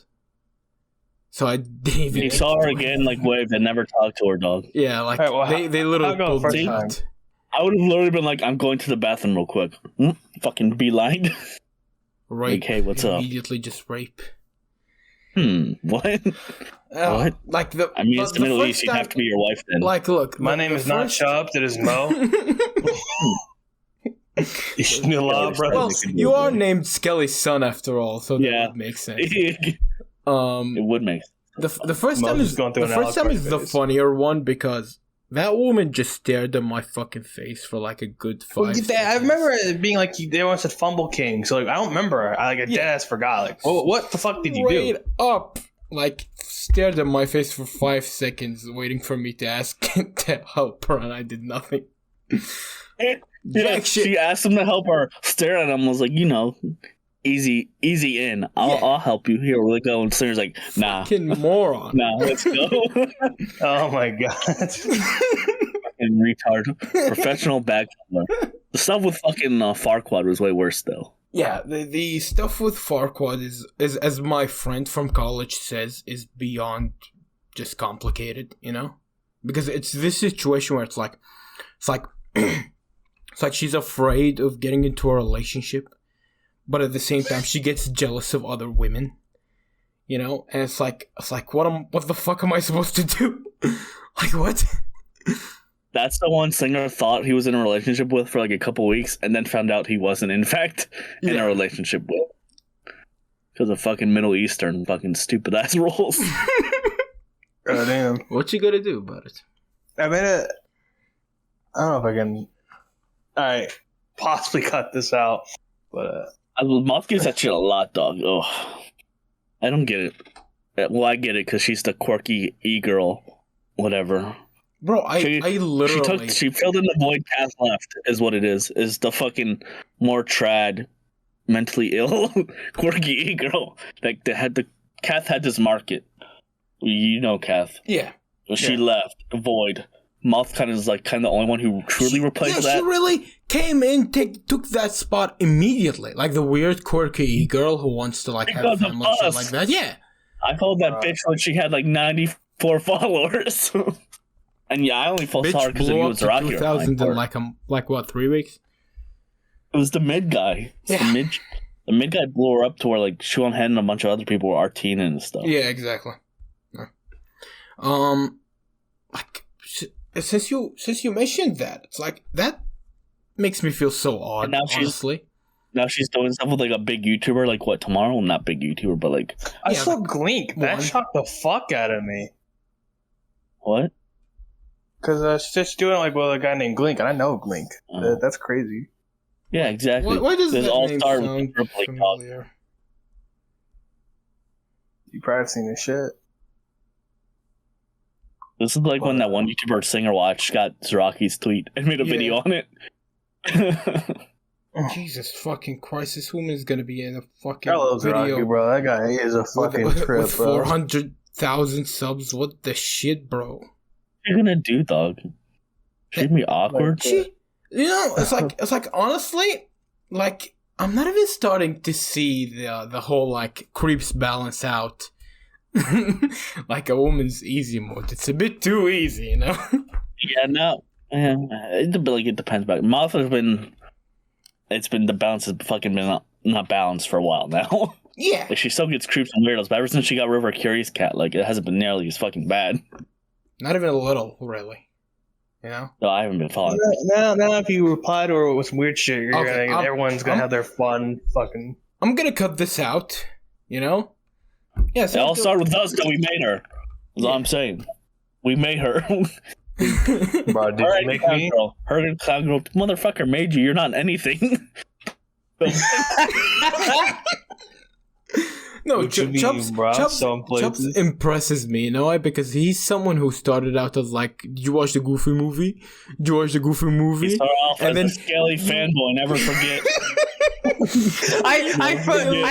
So I didn't even... You saw her again, like waved and never talked to her, dog. Yeah, like they literally pulled me out. I would have literally been like, I'm going to the bathroom real quick. Fucking beeline. Rape. Like, hey, what's up? Immediately just rape. What? What? Like I mean, it's the Middle East. You'd have to be your wife then. Like, look. My name is not Chubs. It is Mo. Well, you are named Skelly's son after all, so that would make sense. It would make sense. The first time is the funnier one because that woman just stared at my fucking face for like a good 5 seconds. I remember it being like they once said Fumble King, so like I don't remember. I like dead ass forgot. Like, what the fuck did you do? Up, like stared at my face for 5 seconds, waiting for me to ask to help her, and I did nothing. Yeah, she asked him to help her. Stared at him, was like, easy in. I'll help you. Here we go. And Slinger's like, nah. Fucking moron. Nah, let's go. Oh my god. Fucking retard. Professional backpedaler. The stuff with fucking Farquaad was way worse though. Yeah, the stuff with Farquaad is as my friend from college says, is beyond just complicated, because it's this situation where it's like she's afraid of getting into a relationship, but at the same time she gets jealous of other women, and it's like what the fuck am I supposed to do? Like what? That's the one Slinger thought he was in a relationship with for like a couple weeks, and then found out he wasn't, in fact, in a relationship with. Because of fucking Middle Eastern fucking stupid ass rules. Oh damn! What you gonna do about it? I mean, I don't know if I can. Alright, possibly cut this out, but Moth gives that shit a lot, dog. Oh, I don't get it. Well, I get it because she's the quirky e-girl, whatever. Bro, I literally... She filled in the void Kath left, is what it is. Is the fucking more trad, mentally ill, quirky e-girl. Like, Kath had this market. Kath. Yeah. She left, void. Moth kind of is like the only one who truly replaced that. She really came in, took that spot immediately. Like the weird quirky girl who wants to like have a family and shit like that. Yeah. I called that bitch when she had like 94 followers. And yeah, I only saw her because it was Rocky. 2,000 in like what, 3 weeks? It was the mid guy. Yeah. The mid guy blew her up to where like Sean Head and a bunch of other people were arting and stuff. Yeah, exactly. Like since you mentioned that, it's like that makes me feel so odd. Honestly. Now she's doing stuff with like a big YouTuber, like what, tomorrow? Well, not big YouTuber, but like I saw Glink. That shocked the fuck out of me. What? Because she's doing it like with a guy named Glink, and I know Glink. That's crazy. Yeah, exactly. Why does that all name start sound with familiar? You probably have seen this shit. This is like when that one YouTuber Singer Watch got Zaraki's tweet and made a video on it. Jesus fucking Christ, this woman is gonna be in a fucking I love video. Zaraki, bro. That guy is a fucking trip, with bro. 400,000 subs. What the shit, bro? What you gonna do, dog? Should be awkward. It's like honestly, like I'm not even starting to see the whole like creeps balance out. Like a woman's easy mode. It's a bit too easy, you know. Yeah, no. It depends. But Moth has been. It's been the balance has fucking been not balanced for a while now. Yeah. Like she still gets creeps and weirdos, but ever since she got rid of her Curious Cat, like it hasn't been nearly as fucking bad. Not even a little, really. You know? No, I haven't been following. Now, if you reply to her with some weird shit, everyone's gonna have their fun. Fucking. I'm gonna cut this out. You know? Yeah. It all started with us, though. We made her. That's all I'm saying. We made her. Bro, did you make me? Girl. Her clown girl, motherfucker made you. You're not anything. No, Chubs impresses me, you know why? Because he's someone who started out as like, did you watch the Goofy movie? He started off and as a scaly fanboy, never forget. I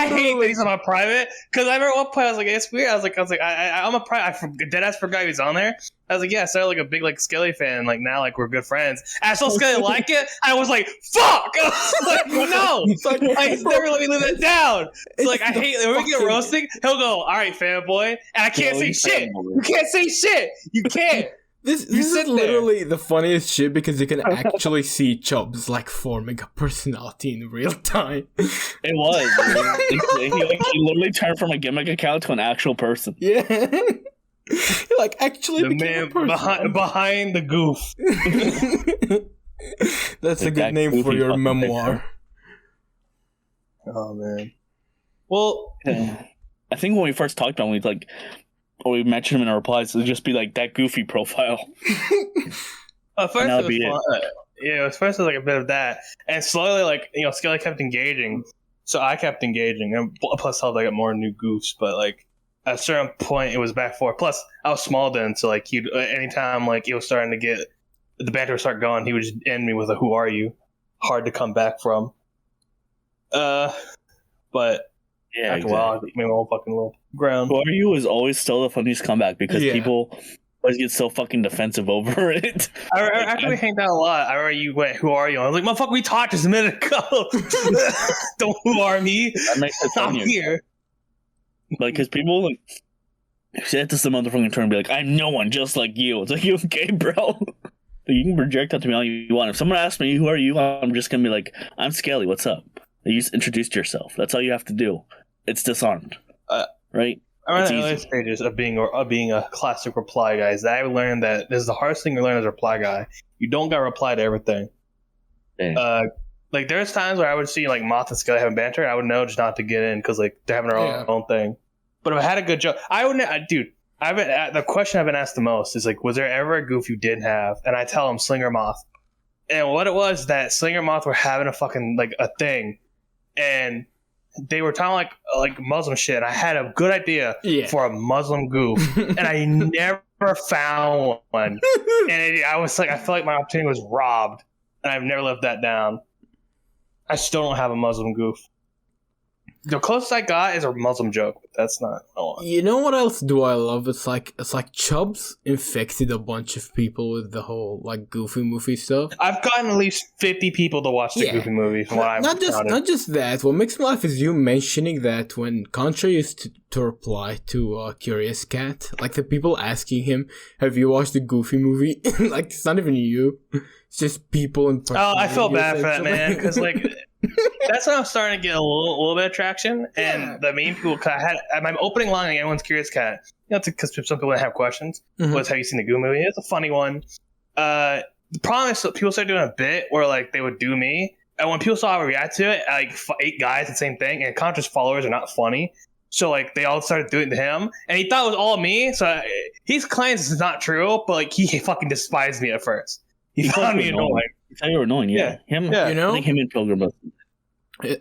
hate that he's on my private, because I remember at one point I was like, it's weird. I was like, I'm a private. I deadass forgot he was on there. I was like, yeah, I started like a big like Skelly fan. Like now, like we're good friends. And I saw Skelly like it. I was like, fuck. I was like, no, he's never let me live that down. It's like I hate when we get roasting. He'll go, all right, fanboy, and I can't say shit. You can't say shit. You can't. This is literally the funniest shit because you can actually see Chubs like forming a personality in real time. It was. He literally turned from a gimmick account to an actual person. Yeah. He like actually the man behind the goof. That's a good name for your memoir. Oh man. Well, I think when we first talked about him, we mentioned him in our replies, it would just be like that goofy profile. First it was fun. Yeah, first it was like a bit of that, and slowly, like Skelly kept engaging, so I kept engaging, and plus I got more new goofs. But like at a certain point, it was back forth. Plus I was small then, so like he anytime like it was starting to get the banter would start going, he would just end me with a "Who are you?" Hard to come back from. But. Yeah, after a while, I made my own fucking little ground. Who are you is always still the funniest comeback because people always get so fucking defensive over it. After we hanged out a lot, I remember you went, "Who are you?" I was like, "Motherfucker, we talked just a minute ago." Don't who are me? That makes it I'm here. Like, because people like say it to some motherfucking turn and be like, "I'm no one, just like you." It's like, you okay, bro? You can project that to me all you want. If someone asks me, "Who are you?" I'm just gonna be like, "I'm Skelly. What's up?" You just introduced yourself. That's all you have to do. It's disarmed, right? I'm in the early stages of being a classic reply guy. Is that I learned that this is the hardest thing to learn as a reply guy. You don't got to reply to everything. Like there's times where I would see like Moth and Skelly having banter, and I would know just not to get in because like they're having their own thing. But if I had a good joke, I would. Dude, the question I've been asked the most is like, was there ever a goof you didn't have? And I tell them Slinger Moth, and what it was that Slinger Moth were having a fucking like a thing, and they were talking like Muslim shit. I had a good idea for a Muslim goof, and I never found one. And I was like, I feel like my opportunity was robbed, and I've never lived that down. I still don't have a Muslim goof. The closest I got is a Muslim joke, but that's not. You know what else do I love? It's like Chubs infected a bunch of people with the whole like Goofy movie stuff. I've gotten at least 50 people to watch the Goofy movie. From what not just that. What makes me laugh is you mentioning that when Contra used to reply to Curious Cat, like the people asking him, "Have you watched the Goofy movie?" Like it's not even you. It's just people in. Oh, I feel bad for that man because like. That's when I'm starting to get a little bit of traction, and the main people. Cause I had my opening line, like, "Everyone's Curious Cat," because some people have questions. Was, "Have you seen the Goo movie?" It's a funny one. The problem is people started doing a bit where like they would do me, and when people saw how I react to it, like 8 guys, the same thing. And Contra's followers are not funny, So like they all started doing it to him, and he thought it was all me. So he claims it's not true, but like he fucking despised me at first. He found me annoying. He thought you were annoying, yeah. Yeah. Him, Yeah. You know? I think him and Pilgrim.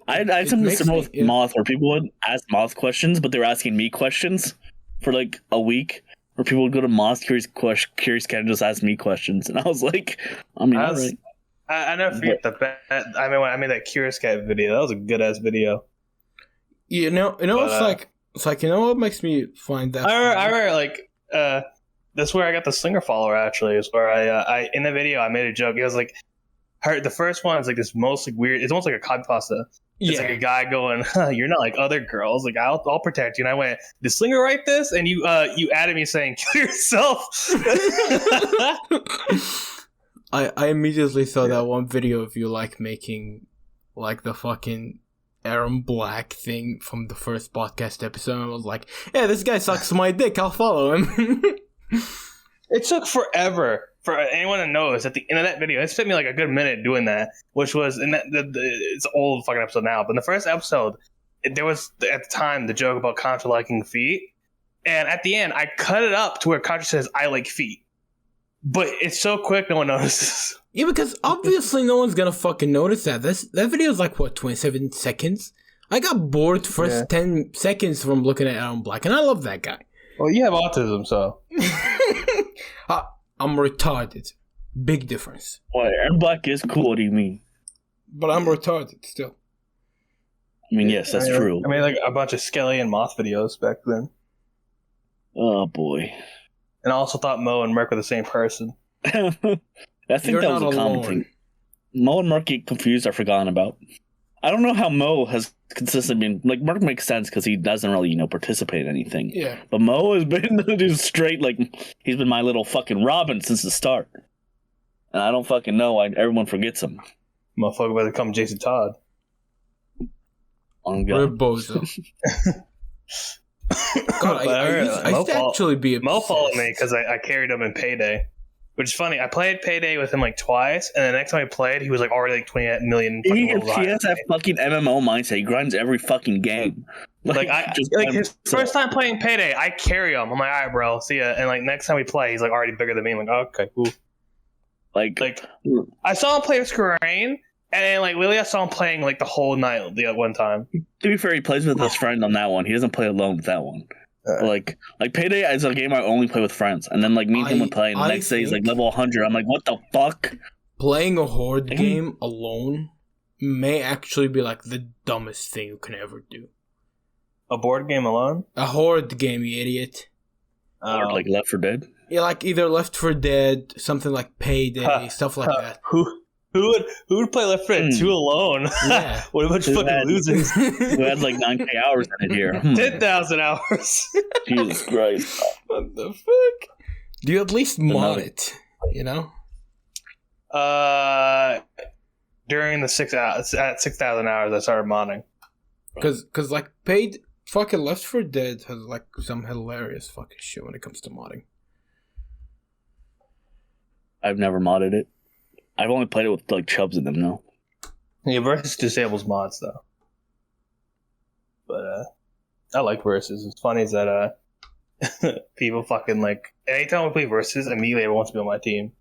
I had something similar with Moth, where people would ask Moth questions, but they were asking me questions for like a week. Where people would go to Moth Curious Cat and just ask me questions, and I was like, I mean, alright. I never forget the bet. I mean, when I made that Curious Cat video, that was a good ass video. You know, it's like you know what makes me find that. I remember like that's where I got the Slinger follower. Actually, is where I in the video I made a joke. It was like the first one is like this most like weird. It's almost like a copy pasta. It's like a guy going, "You're not like other girls. Like I'll protect you." And I went, "Did Slinger write this?" And you added me saying, "Kill yourself." I immediately saw that one video of you like making like the fucking Aaron Black thing from the first podcast episode. And I was like, "Yeah, this guy sucks my dick. I'll follow him." It took forever for anyone to notice at the end of that video. It took me like a good minute doing that, which was it's an old fucking episode now. But in the first episode, there was at the time the joke about Contra liking feet, and at the end, I cut it up to where Contra says, "I like feet," but it's so quick, no one notices. Yeah, because obviously no one's gonna fucking notice that. That video is like what 27 seconds. I got bored first 10 seconds from looking at Aaron Black, and I love that guy. Well, you have autism, so. I'm retarded. Big difference. What? Aaron Black is cool. What do you mean? But I'm retarded still. I mean, yes, that's true. I mean, like a bunch of Skelly and Moth videos back then. Oh boy. And I also thought Mo and Merc were the same person. I think You're that was not a common alone. thing. Mo and Merc get confused or forgotten about. I don't know how Mo has consistently been like Merc makes sense because he doesn't really participate in anything. Yeah. But Mo has been just straight like he's been my little fucking Robin since the start, and I don't fucking know why everyone forgets him. Motherfucker better come Jason Todd. On We're God. bozo. God, I used to actually be Mo obsessed. followed me because I carried him in Payday. Which is funny. I played Payday with him like twice, and the next time I played, he was like already like 28 million. He has that fucking MMO mindset. He grinds every fucking game. Like his first time playing Payday, I carry him. I'm like, all right, bro, see ya. And like next time we play, he's like already bigger than me. I'm like, oh, okay, cool. Like I saw him play with Scrain, and like Lily, I saw him playing like the whole night the one time. To be fair, he plays with his friend on that one. He doesn't play alone with that one. Like Payday is a game I only play with friends, and then like me and him would play, and the next day he's like level 100. I'm like, what the fuck? Playing a horde game alone may actually be like the dumbest thing you can ever do. A board game alone? A horde game, you idiot. Or like Left 4 Dead? Yeah, like either Left 4 Dead, something like Payday, stuff like that. Who would play Left 4 Dead 2 alone? Yeah. What a bunch of fucking losers. Who had like 9K hours in it here? 10,000 hours. Jesus Christ. What the fuck? Do you at least mod it? You know? During the 6 hours, at 6,000 hours, I started modding. Because like fucking Left 4 Dead has like some hilarious fucking shit when it comes to modding. I've never modded it. I've only played it with like Chubs in them, no. Yeah, Versus disables mods though. But I like Versus. It's funny is that people fucking like anytime we play Versus, immediately everyone wants to be on my team.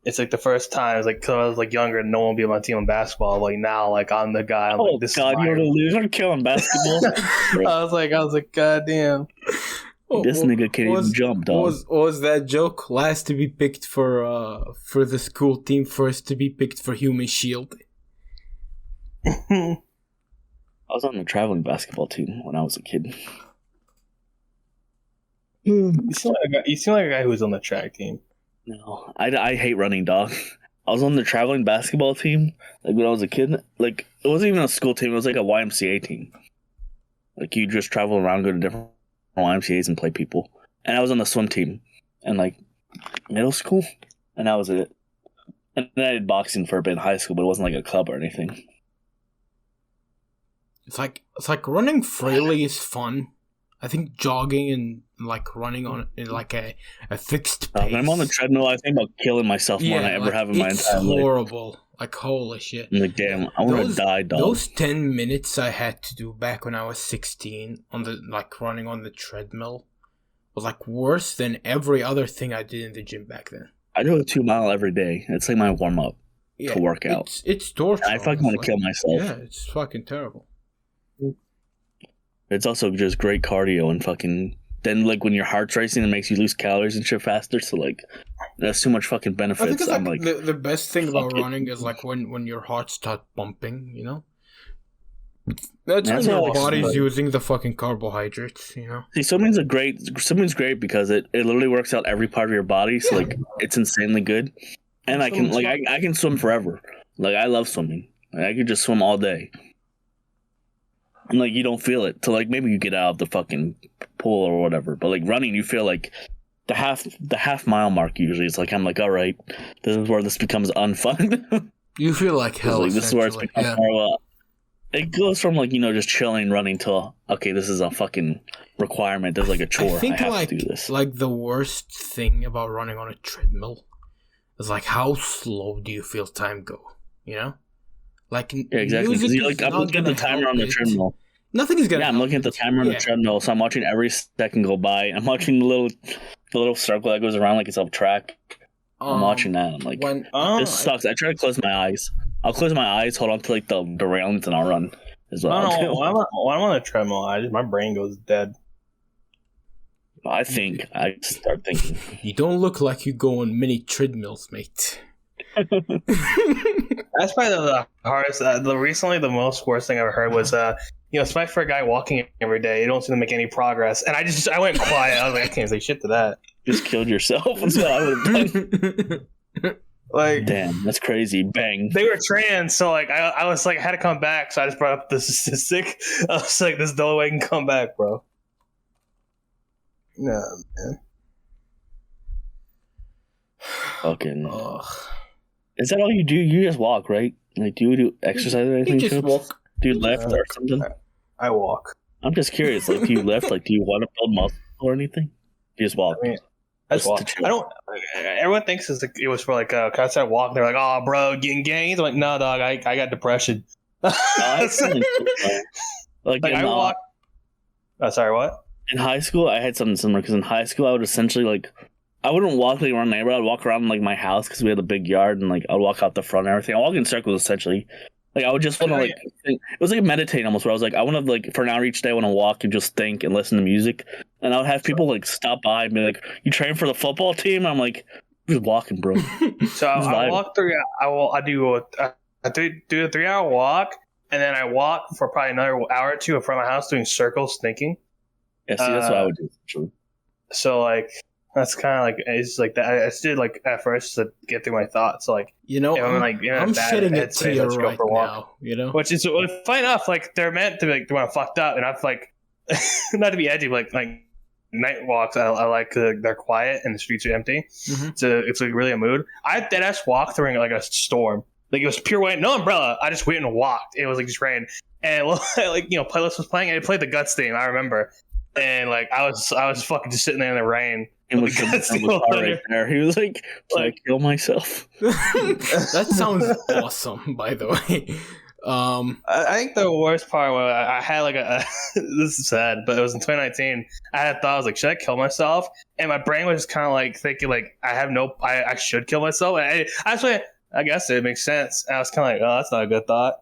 It's like the first time, it's like, cause I was like younger and no one would be on my team on basketball. Like now, like I'm the guy. I'm like, this God, is you're a loser killing basketball. I was like, God damn. This nigga can't even jump, dog. What was that joke? Last to be picked for the school team, first to be picked for Human Shield. I was on the traveling basketball team when I was a kid. You seem like a guy who was on the track team. No, I hate running, dog. I was on the traveling basketball team like when I was a kid. Like it wasn't even a school team; it was like a YMCA team. Like you just travel around, go to different YMCA's and play people. And I was on the swim team in like middle school, and that was it. And then I did boxing for a bit in high school, but it wasn't like a club or anything. It's like running freely is fun. I think jogging and like running on like a fixed pace. When I'm on the treadmill, I think about killing myself more than I ever have in my entire life. It's horrible. Like, holy shit. I'm like, damn, I want to die, dog. Those 10 minutes I had to do back when I was 16 on the running on the treadmill was like worse than every other thing I did in the gym back then. I do a 2 mile every day. It's like my warm up to work out. It's torture. I fucking want to kill myself. Yeah, it's fucking terrible. It's also just great cardio and fucking. Then, like, when your heart's racing, it makes you lose calories and shit faster. So, like, there's too much fucking benefits. I think it's like the best thing about running is, like, when your heart starts pumping, you know? That's when your body's using the fucking carbohydrates, you know? See, swimming's great because it literally works out every part of your body. So, like, it's insanely good. And I can swim forever. Like, I love swimming. Like, I could just swim all day. And, like, you don't feel it till, like, maybe you get out of the fucking pool or whatever. But, like, running, you feel like the half mile mark usually. It's like, I'm like, all right, this is where this becomes unfun. You feel like hell. Like, this is where it's become more it goes from, like, you know, just chilling, running to, okay, this is a fucking requirement. There's, like, a chore. I have to do this. Like, the worst thing about running on a treadmill is, like, how slow do you feel time go, you know? Like, yeah, exactly. I'm looking at the timer on the treadmill. Nothing is gonna. Yeah, I'm looking at the timer on the treadmill, so I'm watching every second go by. I'm watching the little circle that goes around like it's a track. I'm watching that. I'm like, this sucks. I try to close my eyes. I'll close my eyes, hold on to like the railings, and I'll run. Is what I'll do. When I'm on a treadmill, my brain goes dead. I start thinking. You don't look like you go on many treadmills, mate. That's probably the hardest. Recently, the most worst thing I've heard was, it's my for a guy walking every day. You don't seem to make any progress. And I went quiet. I was like, I can't say shit to that. Just killed yourself. That's what I would have done. Like, damn, that's crazy. Bang. They were trans, so like I was like, I had to come back. So I just brought up the statistic. I was like, this is the only way I can come back, bro. No, man. Fucking. Is that all you do? You just walk, right? Like, do you do exercise or anything? You just walk. Do you lift or something? I walk. I'm just curious. Like, do you lift? Like, do you want to build muscle or anything? You just walk. I mean, I don't. Everyone thinks it was for like. Cause I started walking. They're like, "Oh, bro, getting gains." I'm like, "No, dog. I got depression." Like I walk. Sorry, what? In high school, I had something similar because in high school, I would essentially like. I wouldn't walk like around my neighborhood. I'd walk around like my house because we had a big yard, and like I'd walk out the front and everything. I walk in circles essentially. Like I would just want to like. Think, it was like meditating almost. Where I was like, I want to like for an hour each day, I want to walk and just think and listen to music. And I would have people like stop by and be like, "You train for the football team?" I'm like, "I'm just walking, bro." So I walk through. I do a 3 hour walk, and then I walk for probably another hour or two in front of my house doing circles, thinking. Yeah, see, that's what I would do. Actually. So like. That's kind of like it's like that. I just did like at first to get through my thoughts. So like I'm shedding a tear right now. You know, which is fine enough. Like they're meant to be like when I'm fucked up, and I've like not to be edgy, but like night walks. I like they're quiet and the streets are empty. Mm-hmm. So it's like really a mood. I just walked through like a storm. Like it was pure white, no umbrella. I just went and walked. It was like just rain, and like playlist was playing, and it played the Guts theme. I remember, and like I was fucking just sitting there in the rain. And was right there. He was like, "I kill myself." That sounds awesome, by the way. I think the worst part was I had like this is sad, but it was in 2019. I had thought I was like, should I kill myself? And my brain was just kind of like thinking like I should kill myself. And I guess it makes sense. And I was kind of like, oh, that's not a good thought.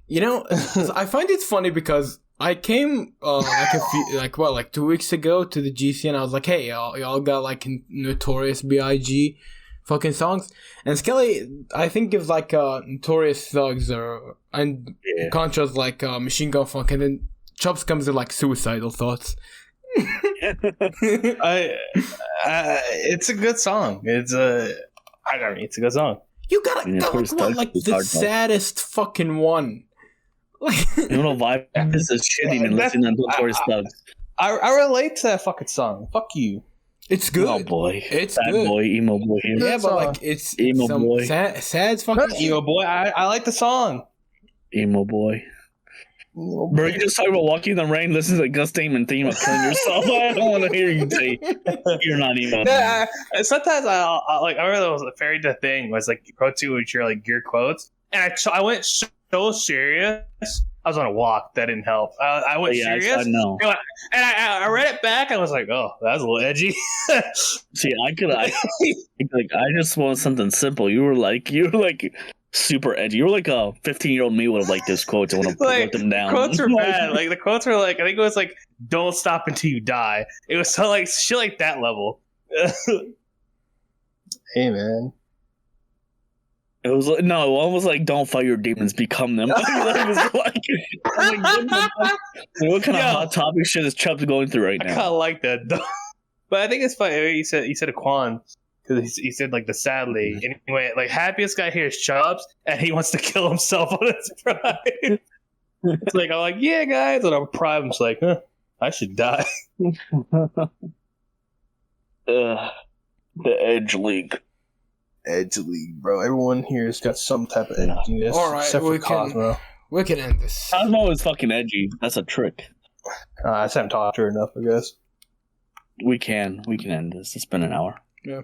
You know, I find it funny because I came like 2 weeks ago to the GC and I was like, hey, y'all got like Notorious B.I.G. fucking songs, and Skelly I think gives like Notorious Thugs and Contra's like Machine Gun Funk, and then Chubs comes in like Suicidal Thoughts. It's a good song. It's a good song. You gotta like the saddest fucking one. You know, vibe this is shitty and listening to Notorious Thugs. I relate to that fucking song. Fuck you. It's good. Oh boy, it's sad good. Boy, emo boy. Yeah, but like it's emo some boy. Sad fucking emo boy. I like the song. Emo boy. Bro, you just talking about walking in the rain. Listen to the Gus Damon theme of killing yourself. I don't want to hear you say you're not emo. Sometimes I remember there was a fairy tale thing was like you wrote to with your like gear quotes. and I went so serious. I was on a walk. That didn't help. I went serious. I know. And I read it back. I was like, oh, that was a little edgy. See, I just want something simple. You were like super edgy. You were like a 15-year-old me would have liked this quote. I want to put them down. Quotes were bad. Like the quotes were like, I think it was like, "Don't stop until you die." It was so like shit like that level. Hey man. It was like, no, one was like, "Don't fight your demons, become them." It was what kind of hot topic shit is Chubs going through right now? I kind of like that though. But I think it's funny. He said a Quan. Because he said, like, the sadly. Anyway, like, happiest guy here is Chubs, and he wants to kill himself on his pride. It's like, I'm like, yeah, guys. And I'm pride. I'm just like, I should die. The Edge League. Edge League, bro. Everyone here has got some type of edginess. All right, except for Cosmo. We can end this. Cosmo is fucking edgy. That's a trick. I just haven't talked to her enough, I guess. We can end this. It's been an hour. Yeah.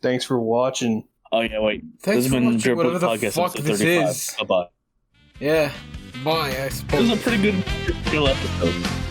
Thanks for watching. Oh yeah, wait. Thanks this for has been watching Dribble whatever the Podcast fuck episode this 35. is. Bye-bye. Yeah. Bye, I suppose. This was a pretty good episode.